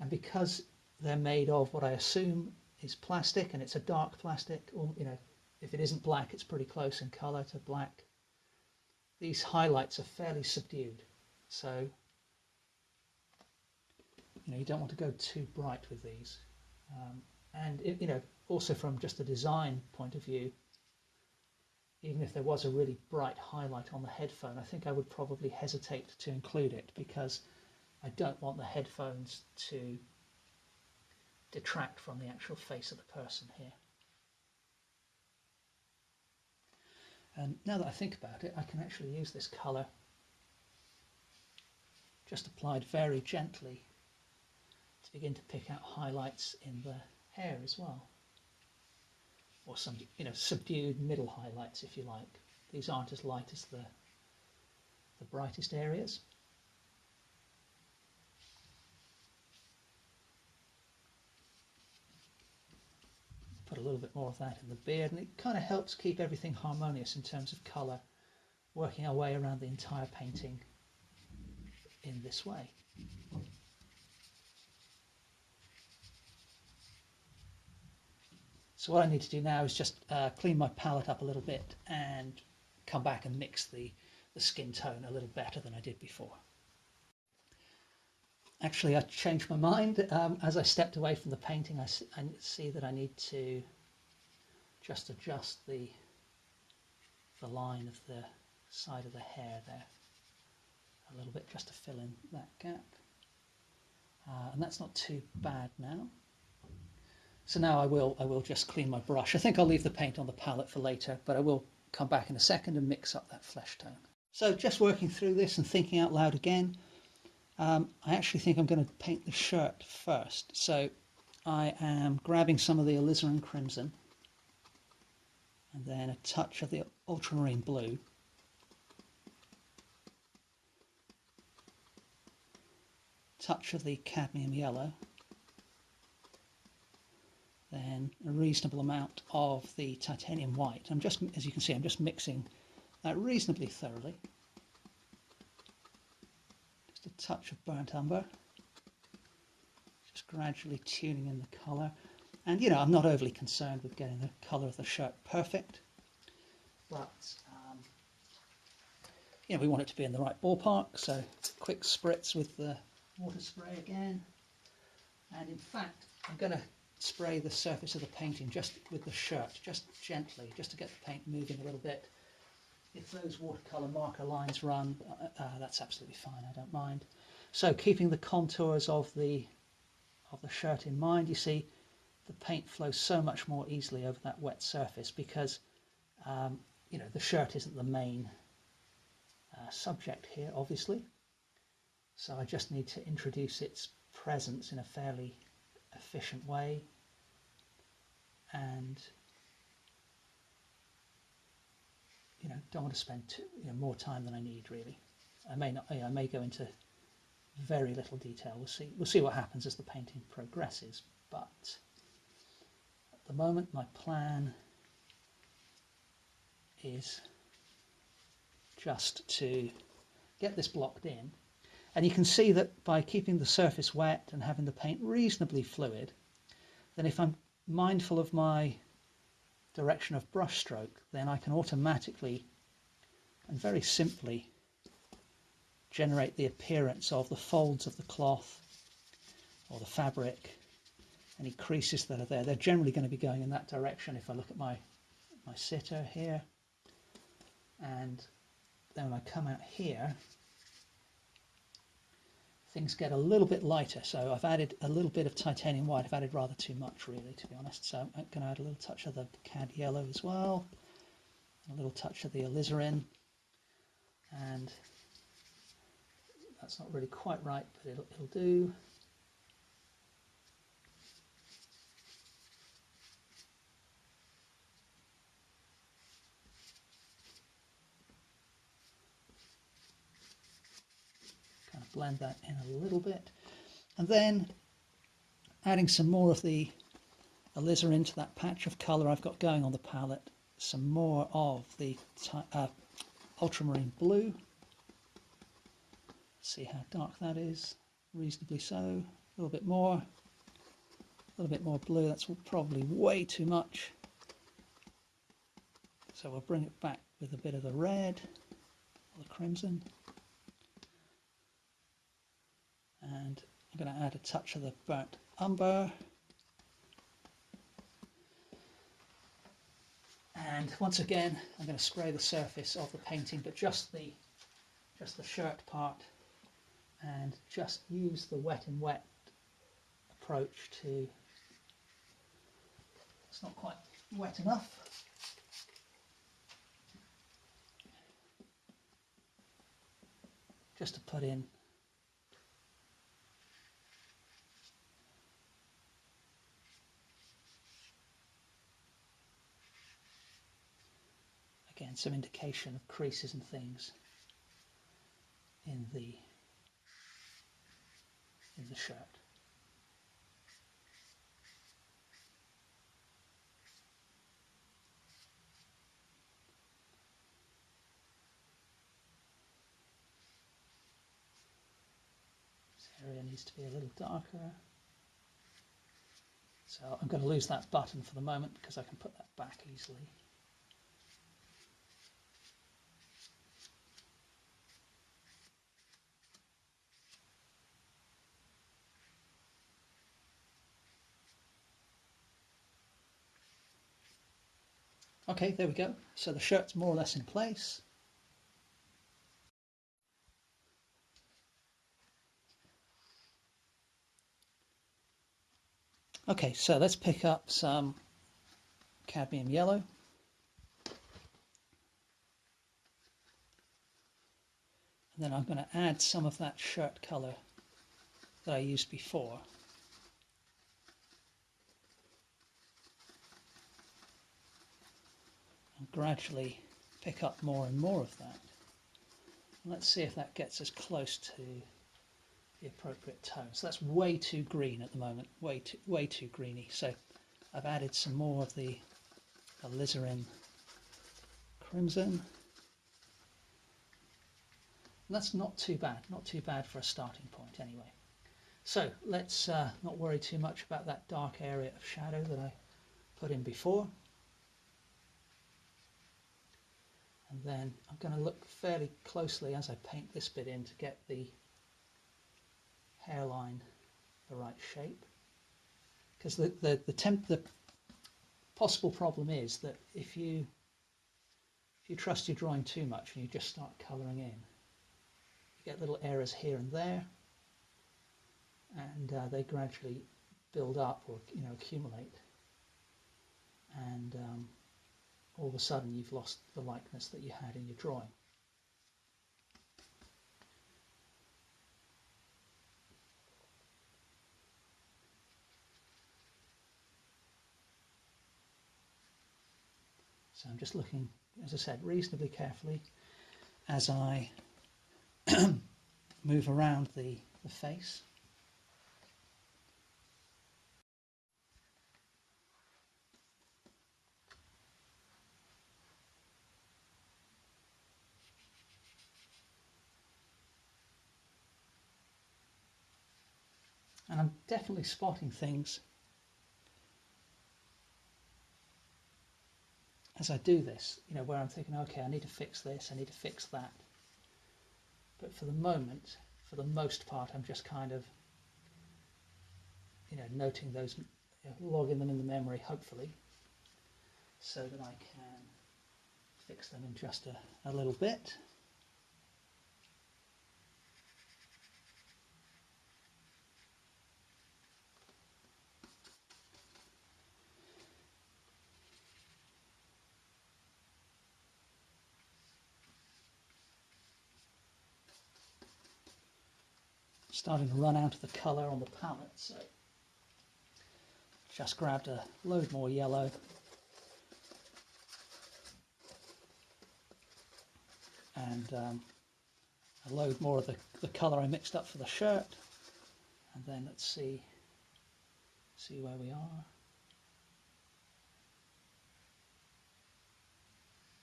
and because they're made of what I assume is plastic, and it's a dark plastic, or if it isn't black, it's pretty close in colour to black. These highlights are fairly subdued, so you don't want to go too bright with these. And also from just a design point of view, even if there was a really bright highlight on the headphone, I think I would probably hesitate to include it, because I don't want the headphones to detract from the actual face of the person here. And now that I think about it, I can actually use this colour just applied very gently to begin to pick out highlights in the hair as well, or some subdued middle highlights, if you like. These aren't as light as the brightest areas. Put a little bit more of that in the beard, and it kind of helps keep everything harmonious in terms of colour, working our way around the entire painting in this way. So what I need to do now is just clean my palette up a little bit and come back and mix the skin tone a little better than I did before. Actually, I changed my mind. As I stepped away from the painting, I see that I need to just adjust the line of the side of the hair there a little bit, just to fill in that gap. And that's not too bad now. So now I will just clean my brush. I think I'll leave the paint on the palette for later, but I will come back in a second and mix up that flesh tone. So just working through this and thinking out loud again, I actually think I'm going to paint the shirt first. So I am grabbing some of the alizarin crimson and then a touch of the ultramarine blue. Touch of the cadmium yellow. Then a reasonable amount of the titanium white. As you can see, I'm just mixing that reasonably thoroughly. Just a touch of burnt umber. Just gradually tuning in the colour. And I'm not overly concerned with getting the colour of the shirt perfect, but we want it to be in the right ballpark. So quick spritz with the water spray again. And in fact, I'm going to spray the surface of the painting just with the shirt, just gently, just to get the paint moving a little bit. If those watercolour marker lines run, that's absolutely fine, I don't mind. So keeping the contours of the shirt in mind, you see the paint flows so much more easily over that wet surface because the shirt isn't the main subject here, obviously. So I just need to introduce its presence in a fairly efficient way, and don't want to spend more time than I need, really. I may go into very little detail. We'll see what happens as the painting progresses, but at the moment my plan is just to get this blocked in. And you can see that by keeping the surface wet and having the paint reasonably fluid, then if I'm mindful of my direction of brush stroke, then I can automatically and very simply generate the appearance of the folds of the cloth or the fabric, any creases that are there. They're generally going to be going in that direction if I look at my sitter here. And then when I come out here, things get a little bit lighter. So I've added a little bit of titanium white. I've added rather too much, really, to be honest. So I'm going to add a little touch of the cad yellow as well, a little touch of the alizarin, and that's not really quite right, but it'll do. Kind of blend that in a little bit, and then adding some more of the alizarin to that patch of colour I've got going on the palette, some more of the ultramarine blue. See how dark that is, reasonably so. little bit more, a little bit more blue. That's probably way too much. So we'll bring it back with a bit of the red, or the crimson. And I'm going to add a touch of the burnt umber. And once again, I'm going to spray the surface of the painting, but just the shirt part, and just use the wet and wet approach to, it's not quite wet enough. Just to put in again some indication of creases and things in the shirt. This area needs to be a little darker. So I'm going to lose that button for the moment because I can put that back easily. Okay, there we go. So the shirt's more or less in place. Okay, so let's pick up some cadmium yellow. And then I'm going to add some of that shirt colour that I used before. And gradually pick up more and more of that. And let's see if that gets us close to the appropriate tone. So that's way too green at the moment, way too greeny. So I've added some more of the alizarin crimson. And that's not too bad for a starting point anyway. So let's not worry too much about that dark area of shadow that I put in before. And then I'm going to look fairly closely as I paint this bit in to get the hairline the right shape. Because the possible problem is that if you trust your drawing too much and you just start colouring in, you get little errors here and there, and they gradually build up or accumulate, and all of a sudden you've lost the likeness that you had in your drawing. So I'm just looking, as I said, reasonably carefully as I move around the face. And I'm definitely spotting things as I do this, where I'm thinking, okay, I need to fix this, I need to fix that. But for the moment, for the most part, I'm just kind of, noting those, logging them in the memory, hopefully, so that I can fix them in just a little bit. Starting to run out of the colour on the palette, so just grabbed a load more yellow and a load more of the colour I mixed up for the shirt, and then let's see where we are.